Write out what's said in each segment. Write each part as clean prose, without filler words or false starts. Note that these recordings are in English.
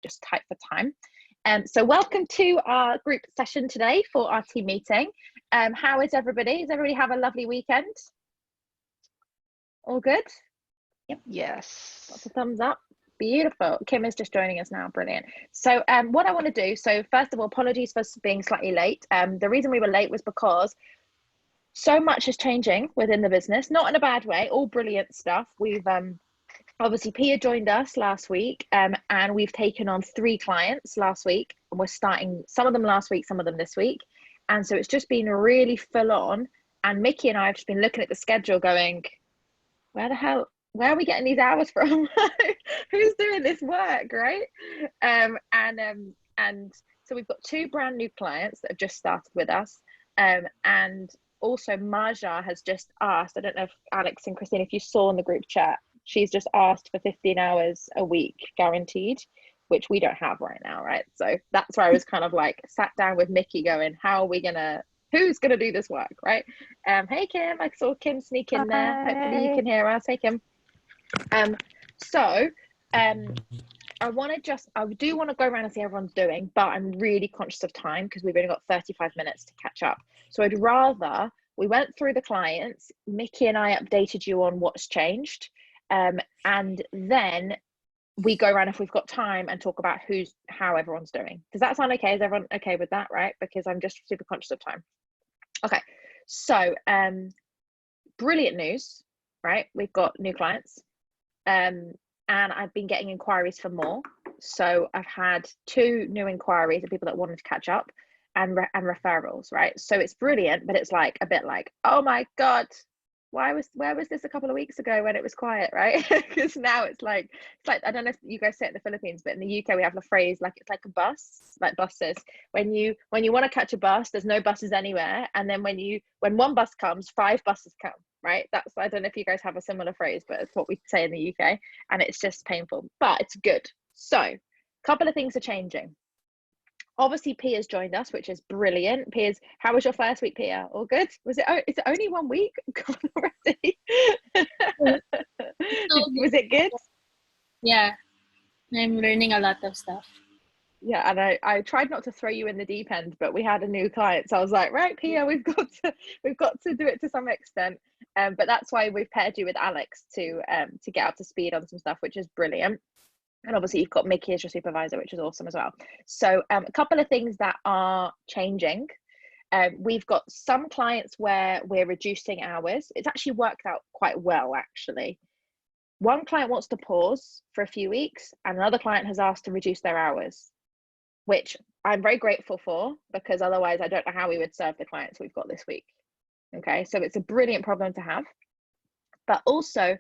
just type for time. So welcome to our group session today for our team meeting. How is everybody? Does everybody have a lovely weekend? All good? Yep. Yes. Lots of thumbs up. Beautiful. Kim is just joining us now. Brilliant. So what I want to do, so first of all, apologies for being slightly late. The reason we were late was because so much is changing within the business, not in a bad way, all brilliant stuff. We've obviously Pia joined us last week, and we've taken on 3 clients last week, and we're starting some of them last week, some of them this week. And so it's just been really full on. And Micky and I have just been looking at the schedule going, where are we getting these hours from? Who's doing this work, right? And so we've got 2 brand new clients that have just started with us. And also Marja has just asked, I don't know if Alex and Kristine, if you saw in the group chat, she's just asked for 15 hours a week guaranteed, which we don't have right now, right? So that's where I was kind of like sat down with Micky going, who's gonna do this work, right? Hey Kim, I saw Kim sneak in there. Hi. Hopefully you can hear us. Hey Kim. I do want to go around and see how everyone's doing, but I'm really conscious of time because we've only got 35 minutes to catch up. So I'd rather we went through the clients, Micky and I updated you on what's changed, and then we go around if we've got time and talk about how everyone's doing. Does that sound okay? Is everyone okay with that, right? Because I'm just super conscious of time. Okay, so brilliant news, right? We've got new clients. And I've been getting inquiries for more. So I've had 2 new inquiries of people that wanted to catch up and referrals, right? So it's brilliant, but it's like a bit like, oh my God, where was this a couple of weeks ago when it was quiet, right? Because now it's like, I don't know if you guys say it in the Philippines, but in the UK we have the phrase like it's like a bus, like buses. When you want to catch a bus, there's no buses anywhere, and then when one bus comes, 5 buses come, right? I don't know if you guys have a similar phrase, but it's what we say in the UK, and it's just painful, but it's good. So a couple of things are changing. Obviously Pia's joined us, which is brilliant. Pia's, how was your first week, Pia? All good? Is it only 1 week? God, already. Was it good? Yeah, I'm learning a lot of stuff. Yeah, and I tried not to throw you in the deep end, but we had a new client, so I was like, right, Pia, we've got to do it to some extent. But that's why we've paired you with Alex to get up to speed on some stuff, which is brilliant. And obviously you've got Micky as your supervisor, which is awesome as well. So a couple of things that are changing. We've got some clients where we're reducing hours. It's actually worked out quite well, actually. One client wants to pause for a few weeks, and another client has asked to reduce their hours, which I'm very grateful for, because otherwise I don't know how we would serve the clients we've got this week. Okay, so it's a brilliant problem to have. But also,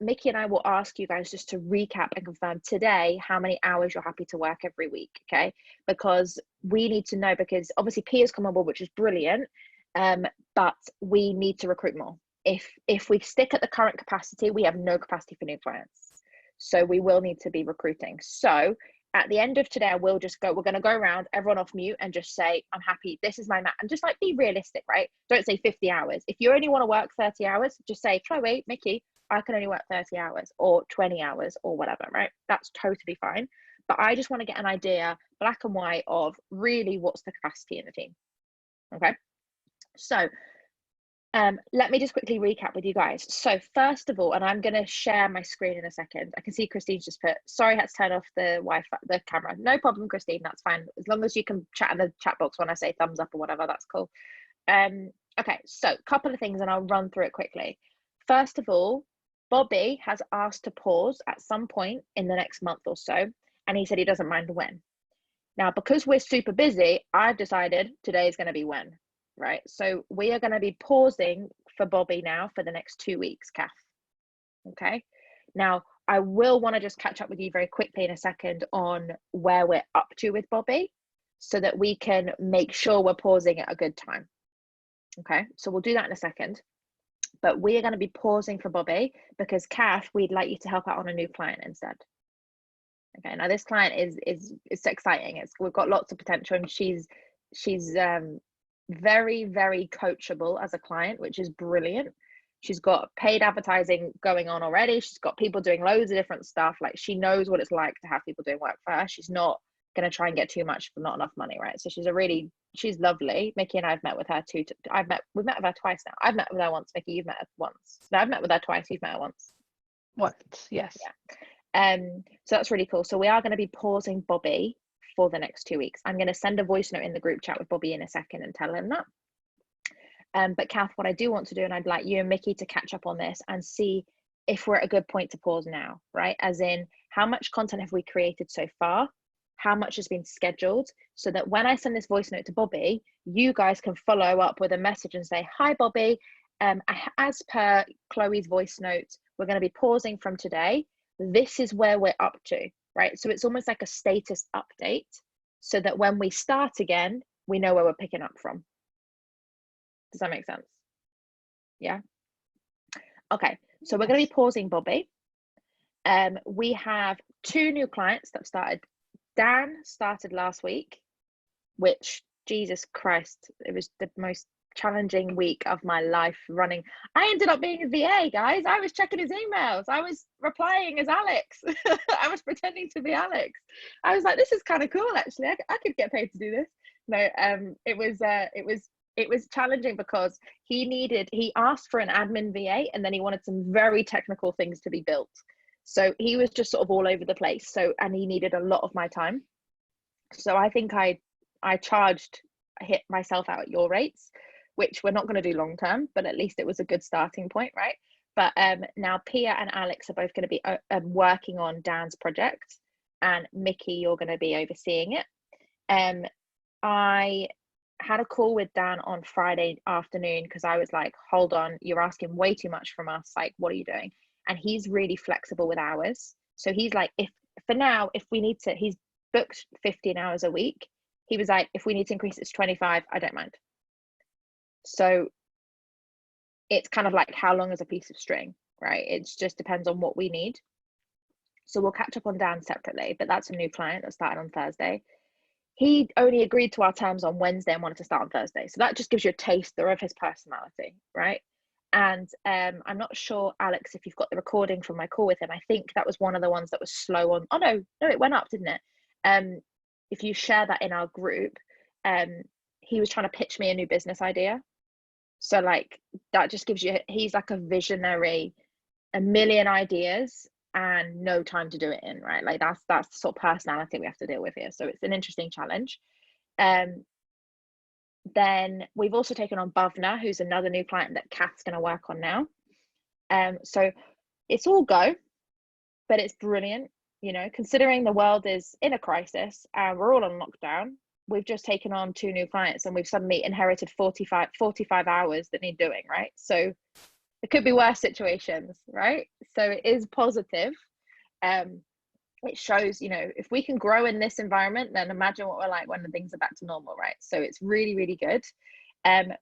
Micky and I will ask you guys just to recap and confirm today how many hours you're happy to work every week, okay? Because we need to know, because obviously Pia's come on board, which is brilliant, but we need to recruit more. If we stick at the current capacity, we have no capacity for new clients. So we will need to be recruiting. So at the end of today, we're going to go around, everyone off mute, and just say, I'm happy, this is my and just like be realistic, right? Don't say 50 hours. If you only want to work 30 hours, just say, Chloe, Micky, I can only work 30 hours or 20 hours or whatever, right? That's totally fine. But I just want to get an idea, black and white, of really what's the capacity in the team. Okay. So let me just quickly recap with you guys. So first of all, and I'm going to share my screen in a second. I can see Kristine's just put, sorry, I had to turn off the Wi-Fi, the camera. No problem, Kristine, that's fine. As long as you can chat in the chat box when I say thumbs up or whatever, that's cool. Okay, so a couple of things and I'll run through it quickly. First of all, Bobby has asked to pause at some point in the next month or so, and he said he doesn't mind when. Now, because we're super busy, I've decided today is going to be when, right? So we are going to be pausing for Bobby now for the next 2 weeks, Kath. Okay. Now, I will want to just catch up with you very quickly in a second on where we're up to with Bobby, so that we can make sure we're pausing at a good time. Okay, so we'll do that in a second. But we are going to be pausing for Bobby because Kath, we'd like you to help out on a new client instead. Okay, now this client is exciting. We've got lots of potential, and she's very, very coachable as a client, which is brilliant. She's got paid advertising going on already. She's got people doing loads of different stuff. Like, she knows what it's like to have people doing work for her. She's not going to try and get too much for not enough money, right? So she's lovely. Micky and I've met with her too. We've met with her twice now. I've met with her once. Micky, you've met her once. No, I've met with her twice. You've met her once. Once, yes. Yeah. So that's really cool. So we are going to be pausing Bobby for the next 2 weeks. I'm going to send a voice note in the group chat with Bobby in a second and tell him that. But Kath, what I do want to do, and I'd like you and Micky to catch up on this and see if we're at a good point to pause now, right? As in, how much content have we created so far? How much has been scheduled? So that when I send this voice note to Bobby, you guys can follow up with a message and say, hi, Bobby. As per Chloe's voice note, we're going to be pausing from today. This is where we're up to, right? So it's almost like a status update so that when we start again, we know where we're picking up from. Does that make sense? Yeah. Okay, so we're going to be pausing Bobby. We have 2 new clients that started. Dan started last week, which, Jesus Christ, it was the most challenging week of my life running. I ended up being a VA, guys. I was checking his emails. I was replying as Alex. I was pretending to be Alex. I was like, this is kind of cool, actually. I could get paid to do this. No, it was challenging because he asked for an admin VA and then he wanted some very technical things to be built. So he was just sort of all over the place. And he needed a lot of my time. So I think I hit myself out at your rates, which we're not going to do long term, but at least it was a good starting point, right? But now Pia and Alex are both going to be working on Dan's project, and Micky, you're going to be overseeing it. I had a call with Dan on Friday afternoon because I was like, hold on, you're asking way too much from us. Like, what are you doing? And he's really flexible with hours. So he's like, if we need to, he's booked 15 hours a week. He was like, if we need to increase it to 25, I don't mind. So it's kind of like, how long is a piece of string, right? It just depends on what we need. So we'll catch up on Dan separately, but that's a new client that started on Thursday. He only agreed to our terms on Wednesday and wanted to start on Thursday. So that just gives you a taster of his personality, right? And I'm not sure, Alex, if you've got the recording from my call with him. I think that was one of the ones that was slow on. Oh, no, it went up, didn't it? If you share that in our group, he was trying to pitch me a new business idea. So like, that just gives you, he's like a visionary, a million ideas and no time to do it in, right? Like that's the sort of personality we have to deal with here. So it's an interesting challenge. Then we've also taken on Bhavna, who's another new client that Kath's going to work on now. So it's all go, but it's brilliant, you know, considering the world is in a crisis and we're all on lockdown. We've just taken on 2 new clients and we've suddenly inherited 45 hours that need doing, right? So it could be worse situations, right? So it is positive. It shows, you know, if we can grow in this environment, then imagine what we're like when the things are back to normal, right? So it's really, really good.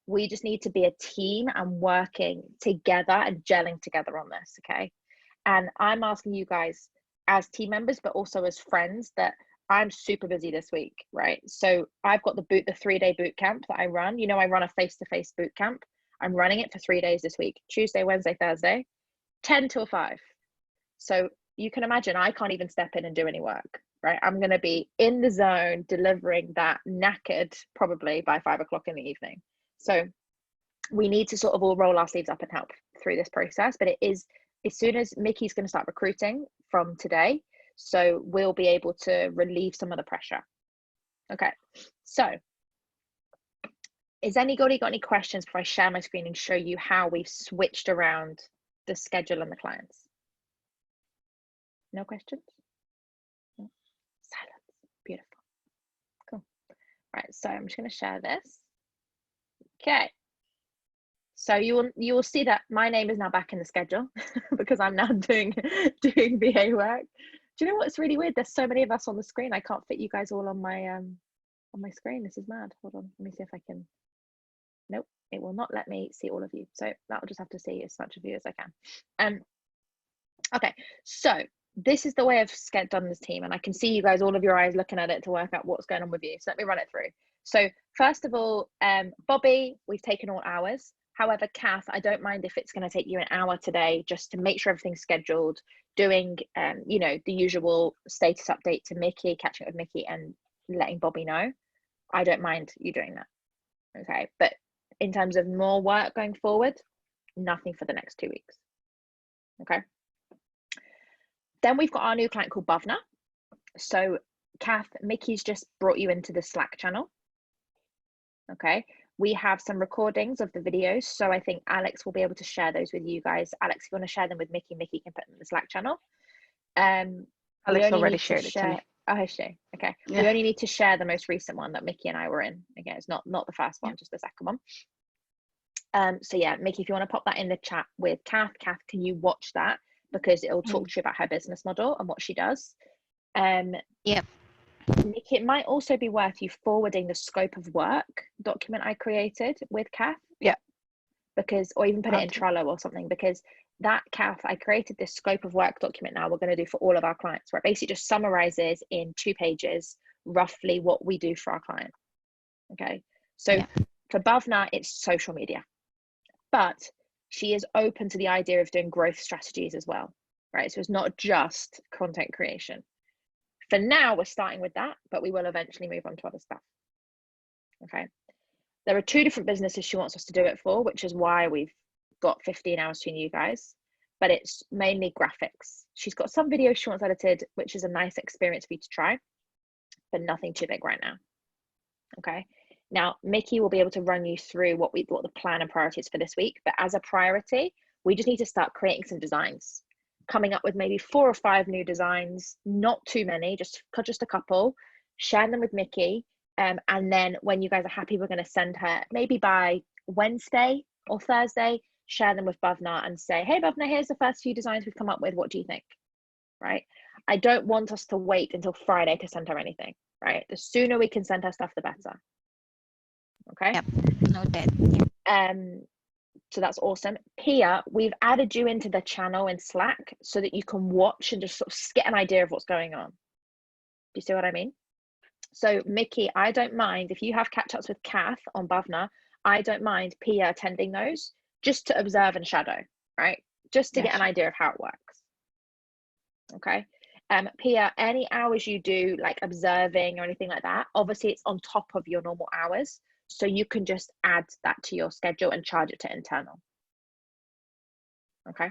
We just need to be a team and working together and gelling together on this, okay? And I'm asking you guys as team members, but also as friends, that I'm super busy this week, right? So I've got the 3-day boot camp that I run. You know, I run a face-to-face boot camp. I'm running it for 3 days this week, Tuesday, Wednesday, Thursday, 10 till 5. So you can imagine I can't even step in and do any work, right? I'm going to be in the zone delivering that knackered probably by 5 o'clock in the evening. So we need to sort of all roll our sleeves up and help through this process. But it is, as soon as Micky's going to start recruiting from today, so we'll be able to relieve some of the pressure. Okay, so has anybody got any questions before I share my screen and show you how we've switched around the schedule and the clients? No questions? No. Silence. Beautiful. Cool. Right, so I'm just going to share this. Okay. So you will see that my name is now back in the schedule because I'm now doing VA work. Do you know what's really weird? There's so many of us on the screen. I can't fit you guys all on my screen. This is mad. Hold on. Let me see if I can. Nope, it will not let me see all of you. So that'll just have to see as much of you as I can. Okay, so this is the way I've done this team, and I can see you guys, all of your eyes looking at it to work out what's going on with you. So let me run it through. So first of all, Bobby, we've taken all hours. However, Kath, I don't mind if it's going to take you an hour today just to make sure everything's scheduled, doing, you know, the usual status update to Micky, catching up with Micky and letting Bobby know. I don't mind you doing that. Okay. But in terms of more work going forward, nothing for the next 2 weeks. Okay. Then we've got our new client called Bhavna. So Kath, Micky's just brought you into the Slack channel. Okay. We have some recordings of the videos. So I think Alex will be able to share those with you guys. Alex, if you want to share them with Micky, Micky can put them in the Slack channel. Alex already shared it to me. Oh, has she? Okay. Yeah. We only need to share the most recent one that Micky and I were in. Again, it's not the first one, just the second one. So yeah, Micky, if you want to pop that in the chat with Kath, can you watch that? Because it'll talk to you about her business model and what she does. Yep. Micky, it might also be worth you forwarding the scope of work document I created with Kath. Yeah. Because, or even put it in Trello or something, because that, Kath, I created this scope of work document now we're going to do for all of our clients, where it basically just summarizes in 2 pages roughly what we do for our client. Okay. So for Bhavna, it's social media, but she is open to the idea of doing growth strategies as well, right? So it's not just content creation. For now, we're starting with that, but we will eventually move on to other stuff. Okay. There are 2 different businesses she wants us to do it for, which is why we've got 15 hours between you guys, but it's mainly graphics. She's got some videos she wants edited, which is a nice experience for you to try, but nothing too big right now. Okay. Now, Micky will be able to run you through what the plan and priorities for this week, but as a priority, we just need to start creating some designs, coming up with maybe 4 or 5 new designs, not too many, just a couple, share them with Micky. And then when you guys are happy, we're going to send her maybe by Wednesday or Thursday, share them with Bhavna and say, hey, Bhavna, here's the first few designs we've come up with. What do you think? Right. I don't want us to wait until Friday to send her anything. Right. The sooner we can send her stuff, the better. Okay. Yep. Noted. Yeah. So that's awesome. Pia, we've added you into the channel in Slack so that you can watch and just sort of get an idea of what's going on. Do you see what I mean? So Micky, I don't mind if you have catch-ups with Kath on Bhavna, I don't mind Pia attending those just to observe and shadow, right? Just to get an idea of how it works. Okay. Pia, any hours you do like observing or anything like that, obviously it's on top of your normal hours. So you can just add that to your schedule and charge it to internal. Okay.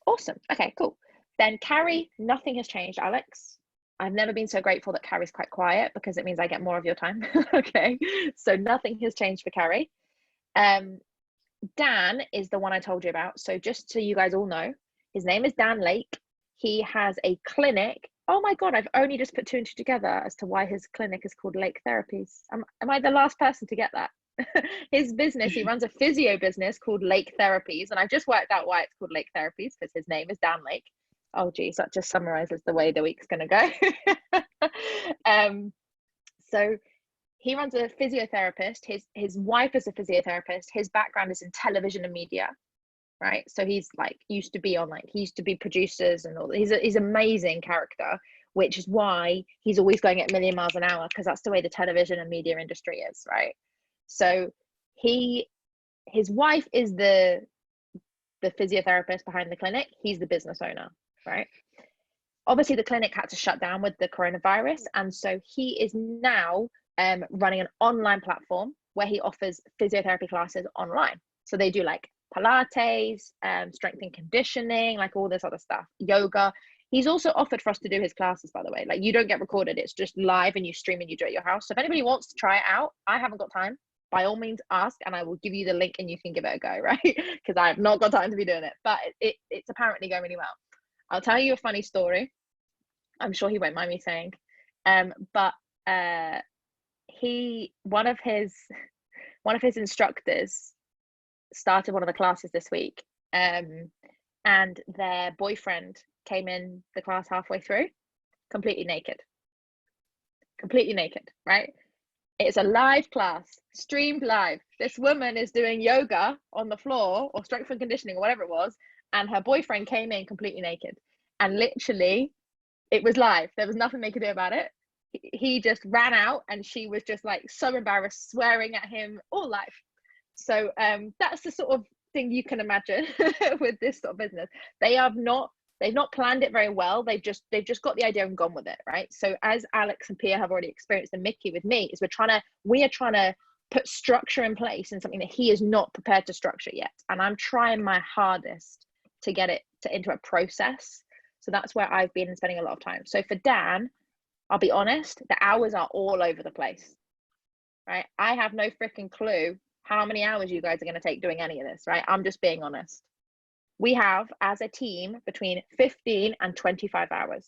Awesome. Okay, cool. Then Carrie, nothing has changed, Alex. I've never been so grateful that Carrie's quite quiet because it means I get more of your time. Okay, so nothing has changed for Carrie. Dan is the one I told you about. So just so you guys all know, his name is Dan Lake. He has a clinic. Oh my God, I've only just put 2 and 2 together as to why his clinic is called Lake Therapies. Am I the last person to get that? His business, he runs a physio business called Lake Therapies. And I've just worked out why it's called Lake Therapies because his name is Dan Lake. Oh geez, that just summarizes the way the week's gonna go. So he runs a physiotherapist. His wife is a physiotherapist. His background is in television and media, right? So he's like he used to be producers and all. He's an amazing character, which is why he's always going at a million miles an hour because that's the way the television and media industry is, right? So his wife is the physiotherapist behind the clinic. He's the business owner. Right. Obviously, the clinic had to shut down with the coronavirus. And so he is now running an online platform where he offers physiotherapy classes online. So they do like Pilates, strength and conditioning, like all this other stuff, yoga. He's also offered for us to do his classes, by the way. Like you don't get recorded. It's just live and you stream and you do it at your house. So if anybody wants to try it out, I haven't got time. By all means, ask and I will give you the link and you can give it a go, right? Because I have not got time to be doing it. But it's apparently going really well. I'll tell you a funny story. I'm sure he won't mind me saying. But one of his instructors started one of the classes this week. And their boyfriend came in the class halfway through, completely naked, right? It's a live class, streamed live. This woman is doing yoga on the floor or strength and conditioning or whatever it was. And her boyfriend came in completely naked and literally it was live. There was nothing they could do about it. he just ran out, and she was just like so embarrassed, swearing at him all life. So that's the sort of thing you can imagine with this sort of business. They've not planned it very well. They've just got the idea and gone with it, right? So as Alex and Pia have already experienced, and Micky with me, is we are trying to put structure in place in something that he is not prepared to structure yet. And I'm trying my hardest to get it into a process. So that's where I've been spending a lot of time. So for Dan, I'll be honest, the hours are all over the place, right? I have no freaking clue how many hours you guys are going to take doing any of this, right? I'm just being honest. We have, as a team, between 15 and 25 hours.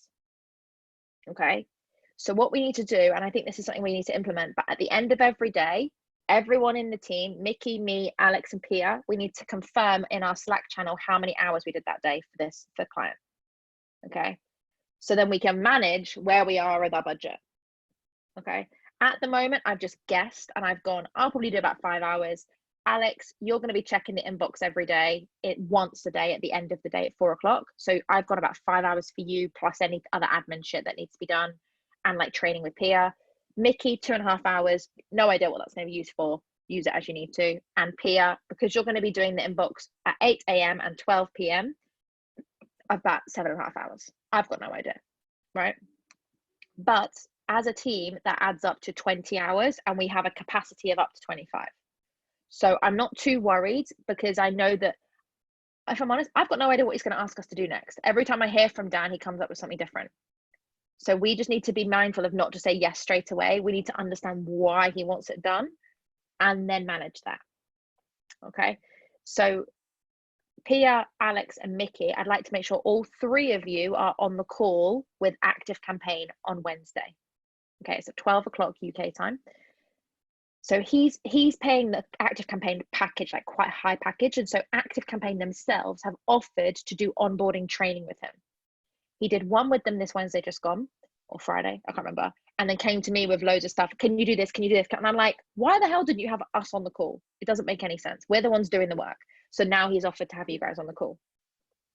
Okay. So what we need to do, and I think this is something we need to implement, but at the end of every day, everyone in the team, Micky, me, Alex, and Pia, we need to confirm in our Slack channel how many hours we did that day for the client. Okay. So then we can manage where we are with our budget. Okay. At the moment, I've just guessed and I've gone, I'll probably do about 5 hours. Alex, you're going to be checking the inbox every day, once a day at the end of the day at 4 o'clock. So I've got about 5 hours for you, plus any other admin shit that needs to be done, and like training with Pia. Micky, 2.5 hours. No idea what that's going to be used for. Use it as you need to. And Pia, because you're going to be doing the inbox at 8 a.m. and 12 p.m., about 7.5 hours. I've got no idea, right? But as a team, that adds up to 20 hours, and we have a capacity of up to 25. So I'm not too worried, because I know that, if I'm honest, I've got no idea what he's going to ask us to do next. Every time I hear from Dan, he comes up with something different. So we just need to be mindful of not to say yes straight away. We need to understand why he wants it done and then manage that. Okay. So Pia, Alex, and Micky, I'd like to make sure all 3 of you are on the call with Active Campaign on Wednesday. Okay, it's at 12 o'clock UK time. So he's paying the Active Campaign package, like quite a high package. And so Active Campaign themselves have offered to do onboarding training with him. He did one with them this Wednesday just gone, or Friday, I can't remember. And then came to me with loads of stuff. Can you do this? Can you do this? And I'm like, why the hell didn't you have us on the call? It doesn't make any sense. We're the ones doing the work. So now he's offered to have you guys on the call.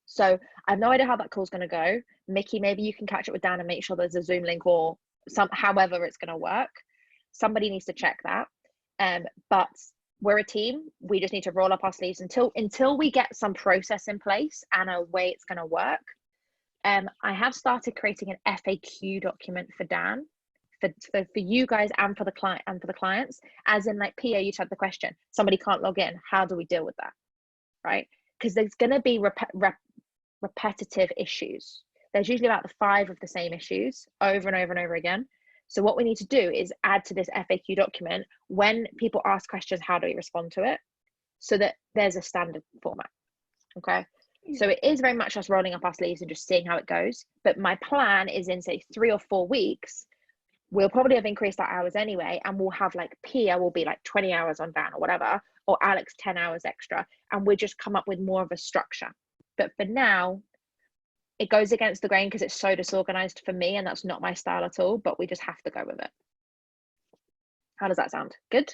So I have no idea how that call's going to go. Micky, maybe you can catch up with Dan and make sure there's a Zoom link or however it's going to work. Somebody needs to check that. But we're a team. We just need to roll up our sleeves until we get some process in place and a way it's going to work. I have started creating an FAQ document for Dan, for you guys and for the client and for the clients, as in, like, Pia, you had the question, somebody can't log in, how do we deal with that, right? Because there's going to be repetitive issues. There's usually about 5 of the same issues over and over and over again. So what we need to do is add to this FAQ document, when people ask questions, how do we respond to it, so that there's a standard format. Okay. So it is very much us rolling up our sleeves and just seeing how it goes. But my plan is, in say 3 or 4 weeks, we'll probably have increased our hours anyway, and we'll have, like, Pia will be like 20 hours on Dan or whatever, or Alex 10 hours extra, and we'll just come up with more of a structure. But for now, it goes against the grain because it's so disorganized for me, and that's not my style at all, but we just have to go with it. How does that sound? Good?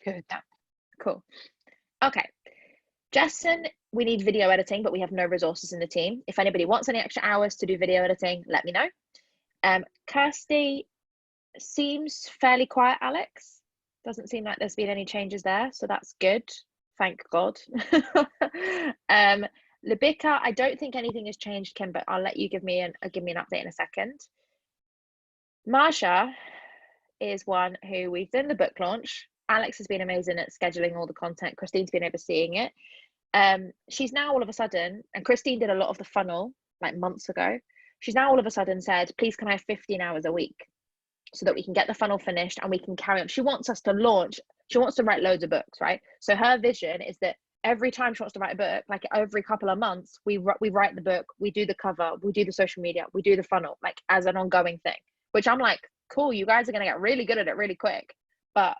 Good. Cool. Okay. Jessen, we need video editing, but we have no resources in the team. If anybody wants any extra hours to do video editing, let me know. Kirsty seems fairly quiet, Alex. Doesn't seem like there's been any changes there, so that's good. Thank God. Libika, I don't think anything has changed, Kim, but I'll let you give me an update in a second. Marsha is one who we've done the book launch. Alex has been amazing at scheduling all the content. Kristine's been overseeing it. She's now all of a sudden, and Kristine did a lot of the funnel like months ago. She's now all of a sudden said, please, can I have 15 hours a week so that we can get the funnel finished and we can carry on. She wants us to launch. She wants to write loads of books, right? So her vision is that every time she wants to write a book, like every couple of months, we write the book, we do the cover, we do the social media, we do the funnel, like as an ongoing thing, which I'm like, cool, you guys are going to get really good at it really quick. But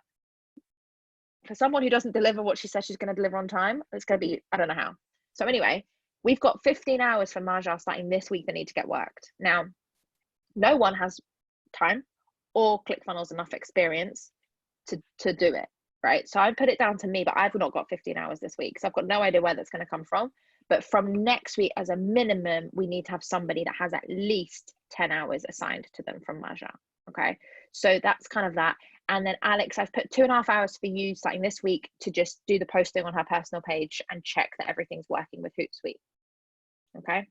for someone who doesn't deliver what she says she's going to deliver on time, it's going to be, I don't know how. So anyway, we've got 15 hours for Marja starting this week that need to get worked. Now, no one has time or ClickFunnels enough experience to do it, right? So I put it down to me, but I've not got 15 hours this week. So I've got no idea where that's going to come from. But from next week, as a minimum, we need to have somebody that has at least 10 hours assigned to them from Maja. Okay, so that's kind of that. And then Alex, I've put 2.5 hours for you starting this week to just do the posting on her personal page and check that everything's working with Hootsuite. Okay,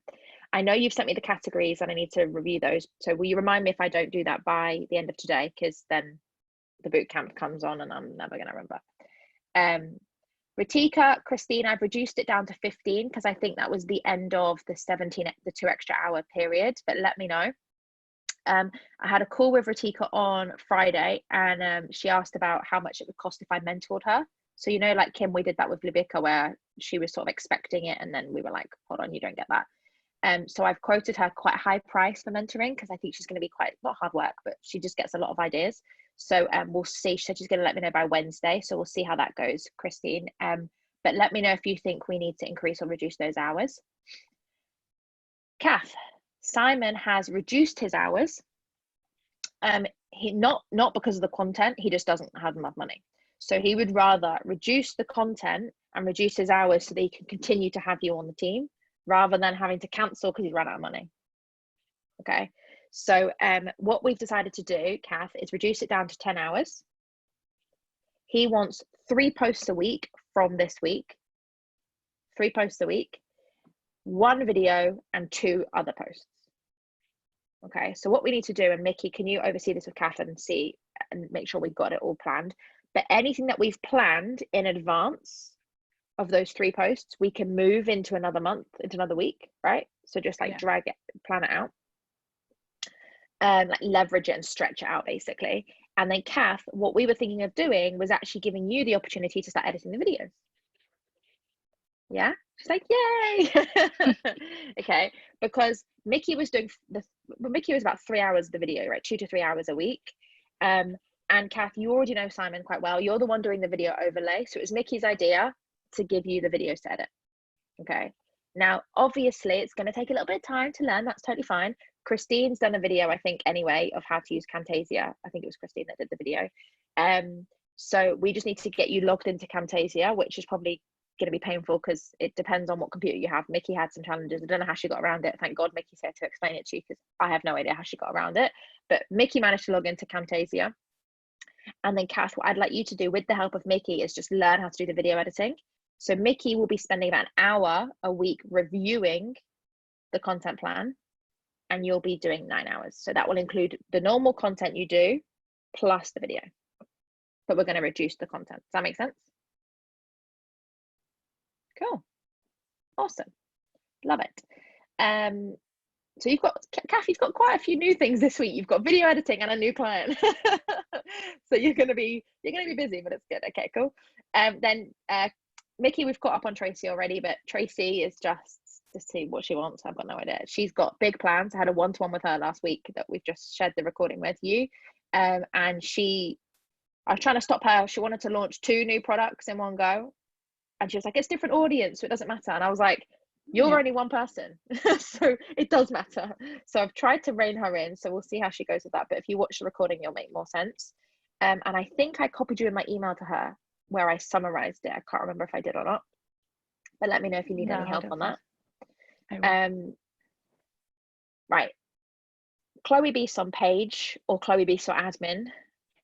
I know you've sent me the categories and I need to review those. So will you remind me if I don't do that by the end of today? Because then the boot camp comes on and I'm never going to remember. Ritika, Kristine, I've reduced it down to 15 because I think that was the end of the 2 extra hour period, but let me know. I had a call with Ritika on Friday and she asked about how much it would cost if I mentored her. So, you know, like Kim, we did that with Libika where she was sort of expecting it and then we were like, hold on, you don't get that. So I've quoted her quite a high price for mentoring because I think she's going to be quite, not hard work, but she just gets a lot of ideas. So we'll see. She said she's going to let me know by Wednesday. So we'll see how that goes, Kristine. But let me know if you think we need to increase or reduce those hours. Kath, Simon has reduced his hours. He not because of the content, he just doesn't have enough money. So he would rather reduce the content and reduce his hours so that he can continue to have you on the team rather than having to cancel because he's run out of money. Okay, so what we've decided to do, Kath, is reduce it down to 10 hours. He wants 3 posts a week from this week, 3 posts a week, 1 video and 2 other posts. Okay, so what we need to do, and Micky, can you oversee this with Kath and see and make sure we've got it all planned? But anything that we've planned in advance of those 3 posts, we can move into another month, into another week, right? So just like drag it, plan it out, like leverage it and stretch it out basically. And then Kath, what we were thinking of doing was actually giving you the opportunity to start editing the videos. Yeah, she's like, yay. Okay, because Micky was doing Micky was about 3 hours of the video, right? 2 to 3 hours a week. And Kath, you already know Simon quite well. You're the one doing the video overlay. So it was Micky's idea to give you the videos to edit. Okay. Now, obviously, it's going to take a little bit of time to learn. That's totally fine. Kristine's done a video, I think, anyway, of how to use Camtasia. I think it was Kristine that did the video. So we just need to get you logged into Camtasia, which is probably going to be painful because it depends on what computer you have. Micky had some challenges. I don't know how she got around it. Thank God Micky's here to explain it to you because I have no idea how she got around it. But Micky managed to log into Camtasia. And then Kath, what I'd like you to do with the help of Micky is just learn how to do the video editing. So Micky will be spending about an hour a week reviewing the content plan and you'll be doing 9 hours. So that will include the normal content you do plus the video. But we're going to reduce the content. Does that make sense? Cool. Awesome. Love it. So you've got, Kath, you've got quite a few new things this week. You've got video editing and a new client. So you're gonna be busy, but it's good. Okay, cool. Then Micky, we've caught up on Tracy already, but Tracy is just to see what she wants. I've got no idea. She's got big plans. I had a one-to-one with her last week that we've just shared the recording with you. And I was trying to stop her. She wanted to launch 2 new products in one go. And she was like, it's different audience, so it doesn't matter. And I was like, you're only one person, so it does matter. So I've tried to rein her in, so we'll see how she goes with that. But if you watch the recording, it'll make more sense. And I think I copied you in my email to her where I summarized it. I can't remember if I did or not. But let me know if you need any help on that. Right. Chloe Beast on page or Chloe Beast or admin.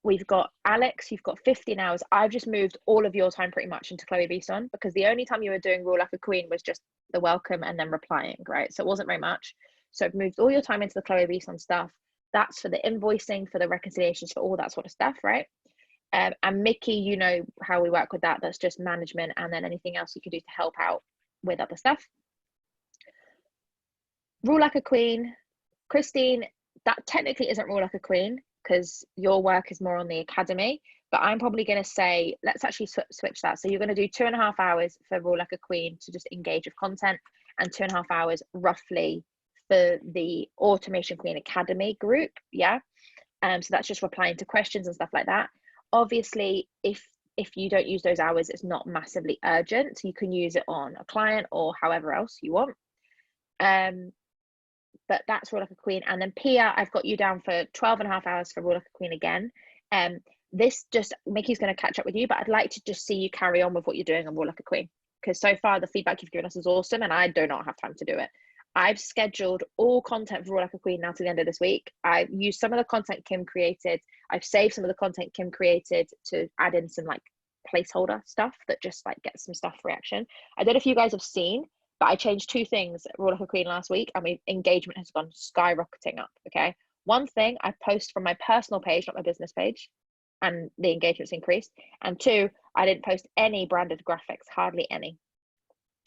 We've got Alex, you've got 15 hours. I've just moved all of your time pretty much into Chloe Beeson because the only time you were doing Rule Like a Queen was just the welcome and then replying, right? So it wasn't very much. So I've moved all your time into the Chloe Beeson stuff. That's for the invoicing, for the reconciliations, for all that sort of stuff, right? And Micky, you know how we work with that. That's just management and then anything else you can do to help out with other stuff. Rule Like a Queen. Kristine, that technically isn't Rule Like a Queen, because your work is more on the academy, but I'm probably going to say, let's actually switch that. So you're going to do 2.5 hours for Rule Like a Queen to just engage with content and 2.5 hours roughly for the Automation Queen Academy group. Yeah. So that's just replying to questions and stuff like that. Obviously, if you don't use those hours, it's not massively urgent. So you can use it on a client or however else you want. But that's Rule Like a Queen. And then Pia, I've got you down for 12.5 hours for Rule Like a Queen again. This just, Micky's going to catch up with you, but I'd like to just see you carry on with what you're doing on Rule Like a Queen, because so far the feedback you've given us is awesome and I do not have time to do it. I've scheduled all content for Raw Like a Queen now to the end of this week. I've used some of the content Kim created. I've saved some of the content Kim created to add in some like placeholder stuff that just like gets some stuff for reaction. I don't know if you guys have seen, but I changed 2 things at Raw Like a Queen last week. I mean, engagement has gone skyrocketing up. Okay. One thing, I post from my personal page, not my business page, and the engagement's increased. And 2, I didn't post any branded graphics, hardly any.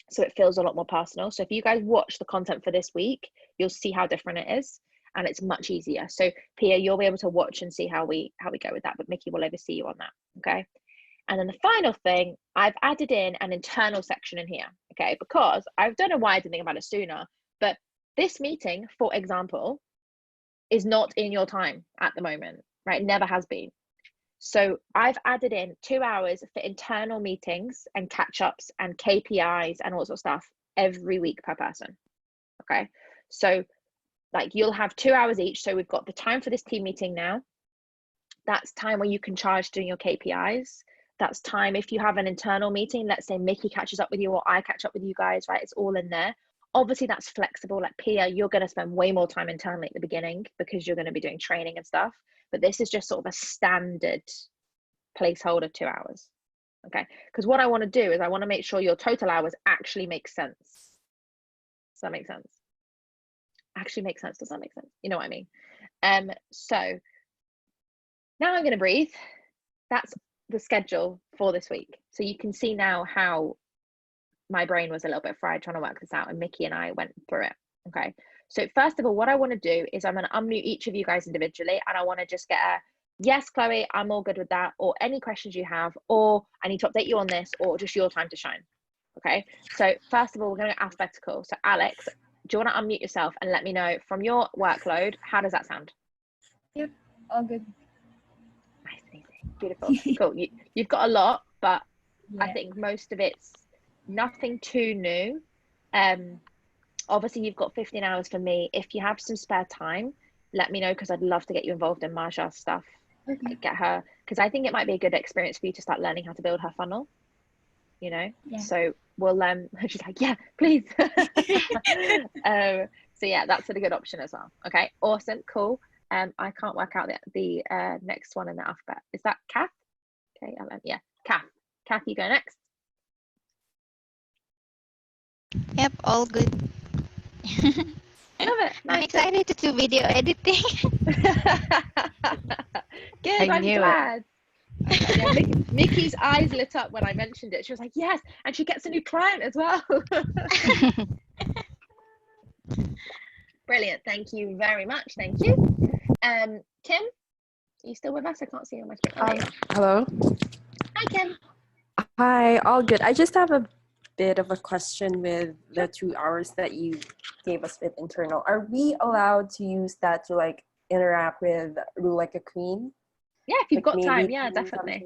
So it feels a lot more personal. So if you guys watch the content for this week, you'll see how different it is, and it's much easier. So Pia, you'll be able to watch and see how we go with that, but Micky will oversee you on that. Okay. And then the final thing, I've added in an internal section in here. Okay, because I don't know why I didn't think about it sooner, but this meeting, for example, is not in your time at the moment, right? Never has been. So I've added in 2 hours for internal meetings and catch-ups and KPIs and all sorts of stuff every week per person. Okay. So like you'll have 2 hours each. So we've got the time for this team meeting now. That's time where you can charge doing your KPIs. That's time if you have an internal meeting, let's say Micky catches up with you or I catch up with you guys, right? It's all in there. Obviously that's flexible. Like Pia, you're going to spend way more time internally at the beginning because you're going to be doing training and stuff. But this is just sort of a standard placeholder 2 hours. Okay. Because what I want to do is I want to make sure your total hours actually make sense. Does that make sense? Actually make sense. Does that make sense? You know what I mean? So now I'm going to breathe. That's the schedule for this week. So you can see now how my brain was a little bit fried trying to work this out, and Micky and I went through it. Okay. So first of all, what I want to do is I'm going to unmute each of you guys individually, and I want to just get a yes, Chloe, I'm all good with that, or any questions you have, or I need to update you on this, or just your time to shine. Okay. So first of all, we're going to go alphabetical. So Alex, do you want to unmute yourself and let me know from your workload, how does that sound? Yep, all good. Nice, easy, beautiful, cool. You've got a lot, but Yeah. I think most of it's nothing too new. Obviously you've got 15 hours for me. If you have some spare time, let me know, because I'd love to get you involved in Marja's stuff. Okay. Like get her, because I think it might be a good experience for you to start learning how to build her funnel, you know. Yeah. So we'll she's like, yeah, please. So yeah, that's a good option as well. Okay, awesome, cool. I can't work out the next one in the alphabet. Is that Kath? Okay, yeah, Kath, you go next. Yep, all good. Love it. I'm excited to do video editing. Good, I'm glad. Yeah, Micky's eyes lit up when I mentioned it. She was like, yes, and she gets a new client as well. Brilliant, thank you very much. Thank you. Kim, are you still with us? I can't see you on my screen. Oh, there you are. Hello. Hi, Kim. Hi, all good. I just have a bit of a question with the 2 hours that you gave us with internal. Are we allowed to use that to like interact with Rule Like a Queen? Yeah, if you've Like got time, maybe yeah, definitely.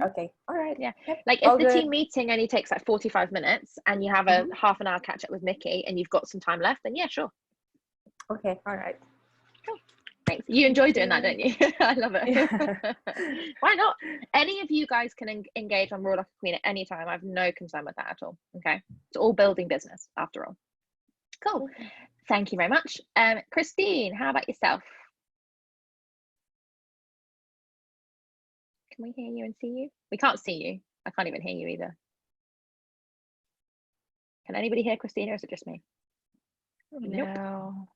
Okay, all right. Yeah, Yep. like if all the good. team meeting only takes like 45 minutes and you have a half an hour catch up with Micky and you've got some time left, then yeah, sure. Okay, all right. Cool. Thanks. You enjoy doing that, don't you? I love it. Yeah. Why not? Any of you guys can engage on Raw Like a Queen at any time. I have no concern with that at all. Okay, it's all building business after all. Cool. Thank you very much. Kristine, how about yourself? Can we hear you and see you? We can't see you. I can't even hear you either. Can anybody hear Kristine, or is it just me? Nope. No.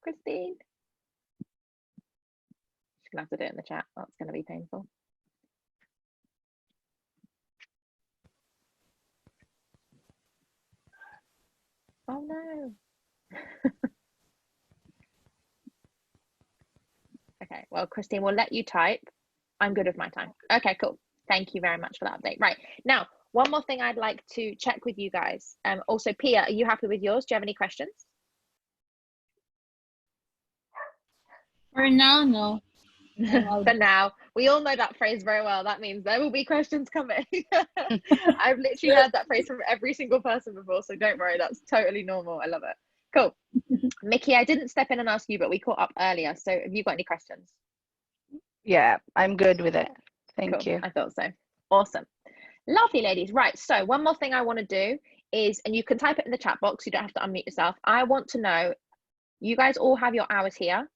Kristine. She's gonna have to do it in the chat. That's gonna be painful. Oh no. Okay, well, Kristine, we'll let you type. I'm good with my time. Okay, cool. Thank you very much for that update. Right, now, one more thing I'd like to check with you guys. Also, Pia, are you happy with yours? Do you have any questions? For now, no. For now, we all know that phrase very well. That means there will be questions coming. I've literally heard that phrase from every single person before, so don't worry, that's totally normal. I love it. Cool. Micky, I didn't step in and ask you, but we caught up earlier, so have you got any questions? Yeah, I'm good with it. Thank Cool. you. I thought so. Awesome. Lovely, ladies. Right, so one more thing I want to do is, and you can type it in the chat box, you don't have to unmute yourself. I want to know, you guys all have your hours here.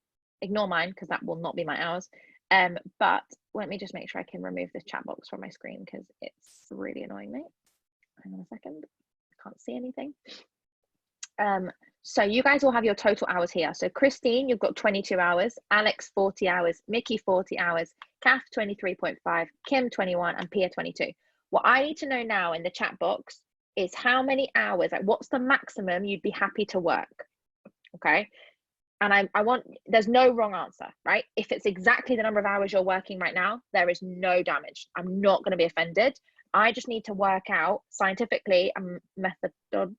Ignore mine because that will not be my hours. But let me just make sure I can remove this chat box from my screen because it's really annoying me. Hang on a second. I can't see anything. So you guys all have your total hours here. So Kristine, you've got 22 hours, Alex 40 hours, Micky 40 hours, Kath 23.5, Kim 21, and Pia 22. What I need to know now in the chat box is how many hours, like what's the maximum you'd be happy to work? Okay. And I want, there's no wrong answer, right? If it's exactly the number of hours you're working right now, there is no damage. I'm not going to be offended. I just need to work out scientifically and methodology.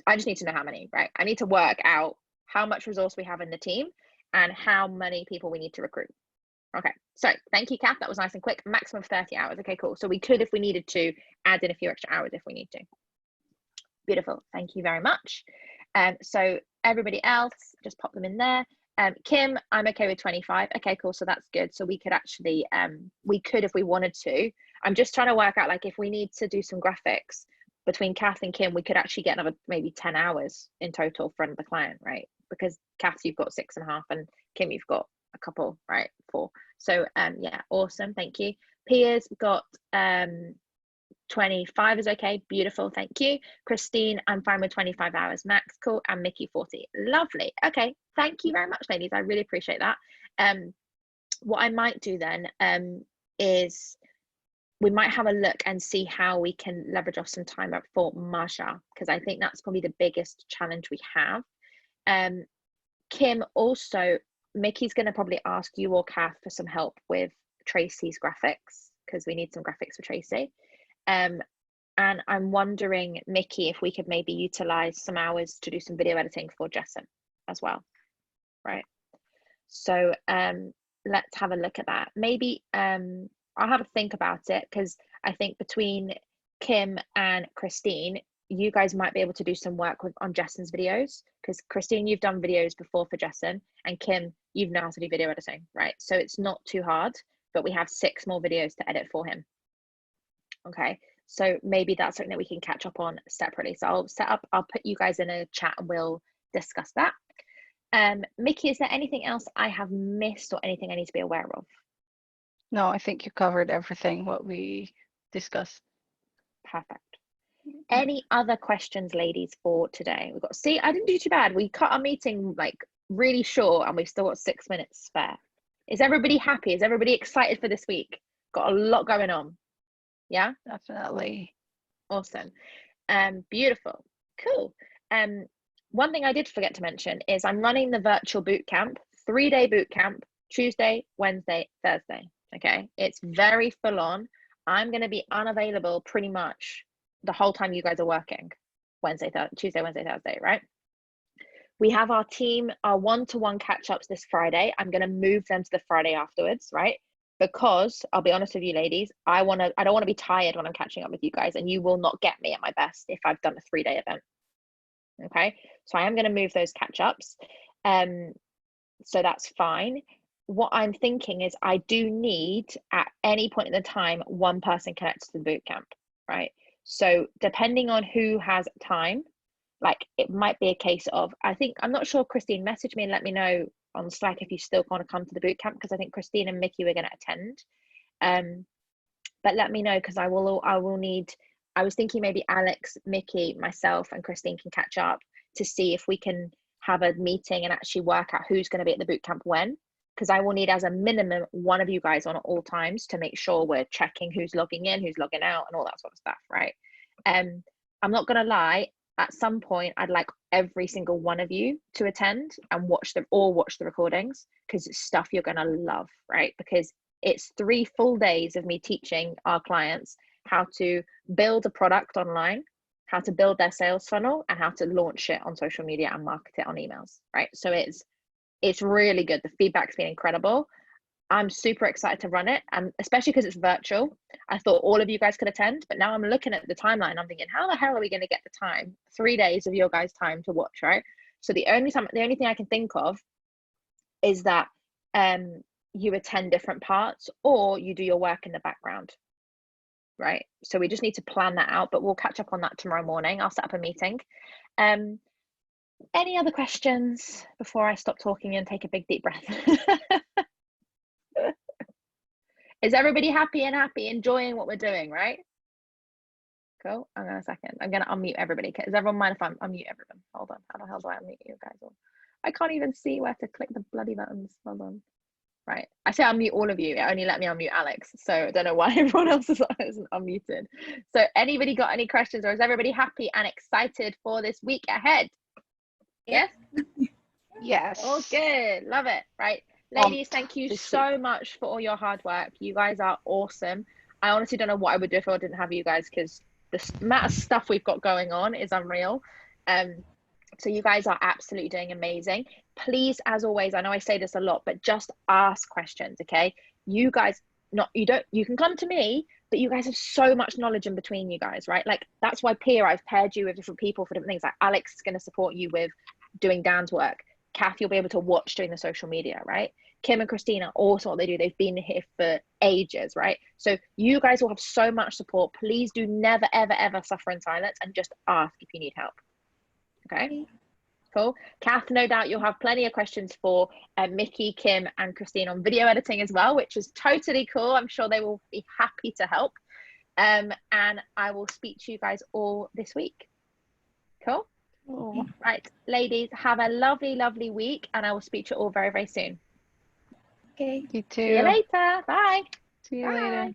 I just need to know how many, right? I need to work out how much resource we have in the team and how many people we need to recruit. Okay, so thank you, Kath. That was nice and quick. Maximum of 30 hours. Okay, cool. So we could, if we needed to, add in a few extra hours if we need to. Beautiful. Thank you very much. So everybody else, just pop them in there. Kim, I'm okay with 25. Okay, cool. So that's good. So we could actually, we could if we wanted to. I'm just trying to work out, like, if we need to do some graphics between Kath and Kim, we could actually get another maybe 10 hours in total for the client, right? Because Kath, you've got 6.5, and Kim, you've got a couple, right? 4. So yeah, awesome. Thank you. Pia's got 25 is okay. Beautiful. Thank you. Kristine, I'm fine with 25 hours max. Cool. And Micky 40. Lovely. Okay. Thank you very much, ladies. I really appreciate that. What I might do then is we might have a look and see how we can leverage off some time up for Marsha, because I think that's probably the biggest challenge we have. Kim, also, Micky's going to probably ask you or Kath for some help with Tracy's graphics, because we need some graphics for Tracy. And I'm wondering, Micky, if we could maybe utilize some hours to do some video editing for Jessen as well, right? So let's have a look at that. Maybe I'll have a think about it, because I think between Kim and Kristine, you guys might be able to do some work on Jessen's videos, because Kristine, you've done videos before for Jessen, and Kim, you've known how to do video editing, right? So it's not too hard, but we have 6 more videos to edit for him. Okay, so maybe that's something that we can catch up on separately. So I'll put you guys in a chat and we'll discuss that. Micky, is there anything else I have missed or anything I need to be aware of? No, I think you covered everything what we discussed. Perfect. Any other questions, ladies, for today? We've got, see, I didn't do too bad. We cut our meeting like really short and we've still got 6 minutes spare. Is everybody happy? Is everybody excited for this week? Got a lot going on. Yeah, Definitely. Awesome. Beautiful. Cool. One thing I did forget to mention is I'm running the virtual boot camp, 3-day boot camp, Tuesday, Wednesday, Thursday. Okay, it's very full on. I'm going to be unavailable pretty much the whole time you guys are working. Tuesday, Wednesday, Thursday, right? We have our team, our one-to-one catch-ups this Friday. I'm going to move them to the Friday afterwards, right? Because I'll be honest with you, ladies, I don't want to be tired when I'm catching up with you guys, and you will not get me at my best if I've done a 3-day event. Okay, so I am going to move those catch-ups. So that's fine. What I'm thinking is I do need at any point in the time 1 person connected to the boot camp, right? So depending on who has time, like it might be a case of, I'm not sure, Kristine, message me and let me know on Slack if you still want to come to the boot camp, because I think Kristine and Micky were going to attend. But let me know, because I will need, I was thinking maybe Alex, Micky, myself and Kristine can catch up to see if we can have a meeting and actually work out who's going to be at the boot camp when, because I will need as a minimum 1 of you guys on at all times to make sure we're checking who's logging in, who's logging out, and all that sort of stuff, right? I'm not going to lie, at some point I'd like every single one of you to attend and watch the recordings, because it's stuff you're going to love, right? Because it's 3 full days of me teaching our clients how to build a product online, how to build their sales funnel, and how to launch it on social media and market it on emails, right? So it's really good. The feedback's been incredible. I'm super excited to run it, and especially because it's virtual. I thought all of you guys could attend, but now I'm looking at the timeline. I'm thinking, how the hell are we going to get the time? 3 days of your guys' time to watch, right? So the only thing I can think of is that you attend different parts, or you do your work in the background. right? So we just need to plan that out, but we'll catch up on that tomorrow morning. I'll set up a meeting. Any other questions before I stop talking and take a big deep breath? Is everybody happy, enjoying what we're doing, right? Cool. Hang on a second. I'm going to unmute everybody. Does everyone mind if I unmute everyone? Hold on. How the hell do I unmute you guys all? I can't even see where to click the bloody buttons. Hold on. Right. I say unmute all of you. It only let me unmute Alex. So I don't know why everyone else isn't unmuted. So anybody got any questions, or is everybody happy and excited for this week ahead? Yes? Yes. All good. Love it. Right. Ladies, thank you so much for all your hard work. You guys are awesome. I honestly don't know what I would do if I didn't have you guys, because the amount of stuff we've got going on is unreal. So you guys are absolutely doing amazing. Please, as always, I know I say this a lot, but just ask questions, okay? You guys, you can come to me, but you guys have so much knowledge in between you guys, right? Like, that's why I've paired you with different people for different things. Like Alex is going to support you with doing Dan's work. Kath, you'll be able to watch doing the social media, right? Kim and Kristine are also what they do. They've been here for ages, right? So you guys will have so much support. Please do never, ever, ever suffer in silence, and just ask if you need help. Okay, cool. Kath, no doubt you'll have plenty of questions for Micky, Kim, and Kristine on video editing as well, which is totally cool. I'm sure they will be happy to help. And I will speak to you guys all this week. Cool. Oh. Right, ladies, have a lovely, lovely week, and I will speak to you all very, very soon. Okay. You too. See you later. Bye. See you Bye. later.